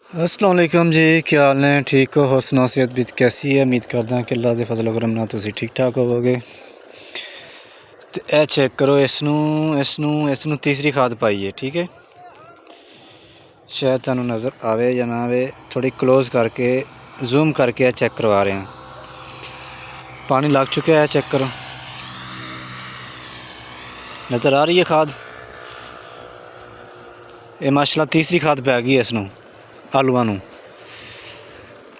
अस्सलाम वालेकुम जी, क्या हाल ने? ठीक हो? हुस्न सेहत भी कैसी है? उम्मीद करदा कि अल्लाह दे फजल करम नाल तुसीं ठीक ठाक होवोगे। ते ए चेक करो, इसनूं तीसरी खाद पाई है। ठीक है, शायद तुहानूं नज़र आवे या ना आवे, थोड़ी क्लोज करके जूम करके चेक करवा रहे हैं। पानी लग चुका है, चेक करो, नज़र आ रही है खाद। ये माशाल्लाह तीसरी खाद पै गई है इसनूं आलूआं नूं।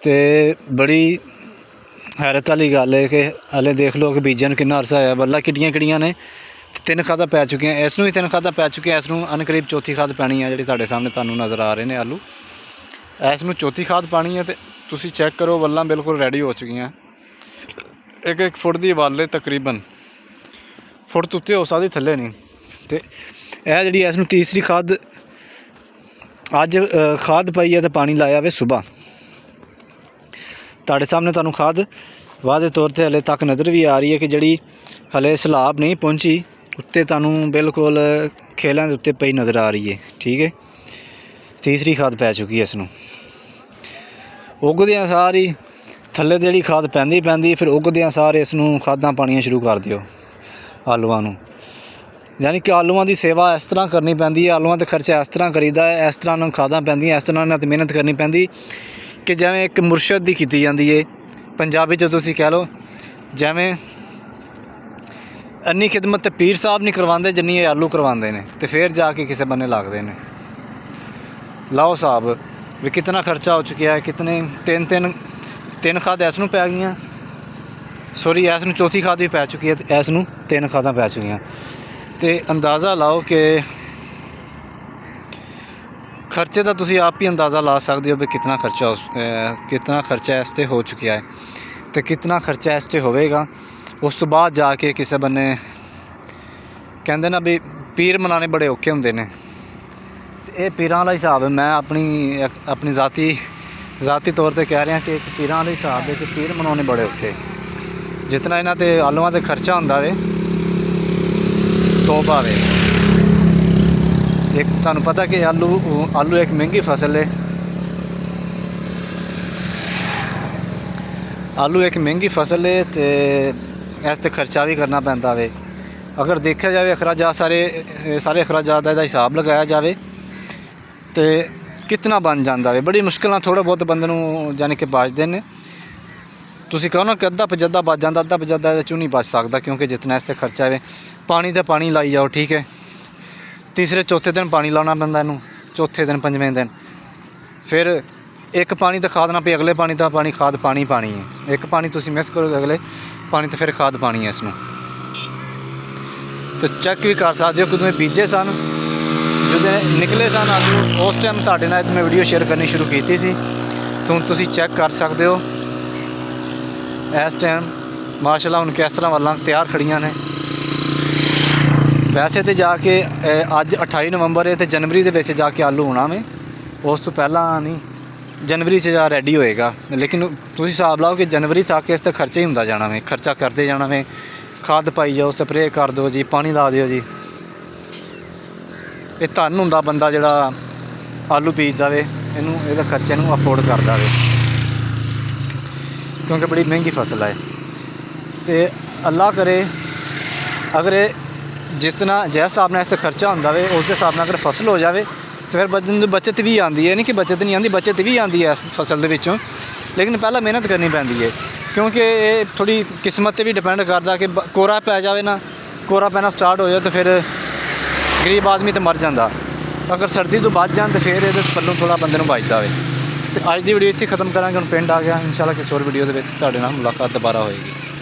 ते बड़ी हैरत वाली गल है कि हले देख लो कि बीजां नूं किन्ना अरसा होया, बल्ला किड्डियां ने। तीन खादां पै चुकियां, इसनूं भी तीन खादां पै चुकियां। इसनूं अनकरीब चौथी खाद पैनी है, जिहड़ी तुहाडे सामने तुहानूं नज़र आ रहे हैं आलू। इसनूं चौथी खाद पानी है। तो तुसीं चेक करो, बल्लां बिल्कुल रेडी हो चुकियां। एक फुट दी वल है, तकरीबन फुट तो उत्ते हो सकदी, थल्ले नहीं। तो यह जिहड़ी इसनूं तीसरी खाद अज खाद पाई है तो पानी लाया वे सुबह। तुहाडे सामने तुहानूं खाद वादे तौर पर हले तक नज़र भी आ रही है कि जिहड़ी हले सैलाब नहीं पहुंची, उत्ते तुहानूं बिल्कुल खेलों के उत्ते पई नज़र आ रही है। ठीक है, तीसरी खाद पै चुकी है इसनूं। उगदियां सारी थल्ले जिहड़ी खाद पैंदी फिर उगदियां सारे इसनूं खादां पानियां शुरू कर दिओ आलूआं नूं। यानी कि आलूआं की सेवा इस तरह करनी पैंदी है, आलूआं ते खर्चा इस तरह करीदा है, इस तरह इन्हां खादां पैंदियां, इस तरह इन्हां ते मेहनत करनी पैंदी कि जिवें एक मुरशद दी कीती जांदी है। पंजाबी च तुसीं कह लो जिवें अन्नी खिदमत ते पीर साहब नहीं करवाते जिन्नी ये आलू करवाते हैं, तो फिर जाके किसी बन्ने लगते हैं। लाओ साहब भी कितना खर्चा हो चुका है, कितने तीन खाद इसनूं पै गई, सॉरी इसनूं चौथी खाद भी पै चुकी है, तो इसनूं तीन खादां पै चुकियां। तो अंदाज़ा लाओ कि खर्चे का तुसीं आप ही अंदाज़ा ला सकते हो भी कितना खर्चा इस ते हो चुका है, तो कितना खर्चा इस ते होवेगा। उस तो बाद जाके किसी बन्ने कहते ना भी पीर मनाने बड़े औखे होंदे ने। ये पीरां वाला हिसाब है। मैं अपनी ज़ाती तौर पर कह रहा कि एक पीरां वाले हिसाब है कि पीर मनाने बड़े औखे। जितना इन्हां ते आलूआं ते खर्चा हुंदा वे, तौबा वे। एक तुहानूं पता कि आलू एक महंगी फसल है। आलू एक महंगी फसल है, तो इस ते खर्चा भी करना पैंदा वे। अगर देखा जाए अखराजात सारे अखराजात का हिसाब लगाया जाए तो कितना बन जाता है। बड़ी मुश्किल नाल थोड़ा बहुत बंदे नूं जानी कि बचते हैं। तुसीं कहो ना कि अद्धा पचद्धा बच जाता, अद्धा पचद्धा इहदे चों नहीं बच सकता, क्योंकि जितना इस ते खर्चा है। पानी तो पानी लाई जाओ, ठीक है, तीसरे चौथे दिन पानी लाना पैंदा इनूं, चौथे दिन पंजवें दिन फिर एक पानी तो खाद ना पे, अगले पानी तो पानी खाद पानी है। एक पानी तुसीं मिस करोगे, अगले पानी तो फिर खाद पानी है इसनूं। तो चेक भी कर सकते हो कदों बीजे सन, जो निकले सन आलू, उस टाइम तुहाडे नाल मैं वीडियो शेयर करनी शुरू की सी। तो हुण तुसीं चेक कर सकते हो इस टाइम माशाल्लाह हुण किस तरह वल्लां तैयार खड़ियां ने। वैसे तो जाके अज 28 नवंबर है, तो जनवरी दे विच जाके आलू होना वे, उस तो पहला नहीं, जनवरी से जा रेडी होएगा। लेकिन तुसीं हिसाब लाओ कि जनवरी तक इस ते खर्चा ही हुंदा जाना वे, खर्चा करते जाना वे, खाद पाई जाओ, स्प्रे कर दो जी, पानी ला दिओ जी। ये धन हुंदा बंदा जिहड़ा आलू बीजदा वे, इनूं इहदे खर्चे नूं अफोर्ड करदा वे, क्योंकि बड़ी महंगी फसल है। तो अल्लाह करे अगर जिस हिसाब नाल इस ते खर्चा हुंदा वे, उस हिसाब नाल अगर फसल हो जाए तो फिर बचत भी आती है। नहीं कि बचत नहीं आती, बचत भी आती है इस फसल के विचों, लेकिन पहला मेहनत करनी पैंदी है। क्योंकि ये थोड़ी किस्मत पर भी डिपेंड करता कि कोरा पै जाए ना, कोरा पैना स्टार्ट हो जाए तो फिर गरीब आदमी तो मर जाता। अगर सर्दी तो बच जाए तो फिर ये पल्लों थोड़ा बंदे नूं बचदा वे। तो अज की वीडियो इत्थे खत्म करांगे, हुण पिंड आ गया। इंशाल्लाह किसी होर वीडियो दे विच तुहाडे नाल मुलाकात दोबारा होएगी।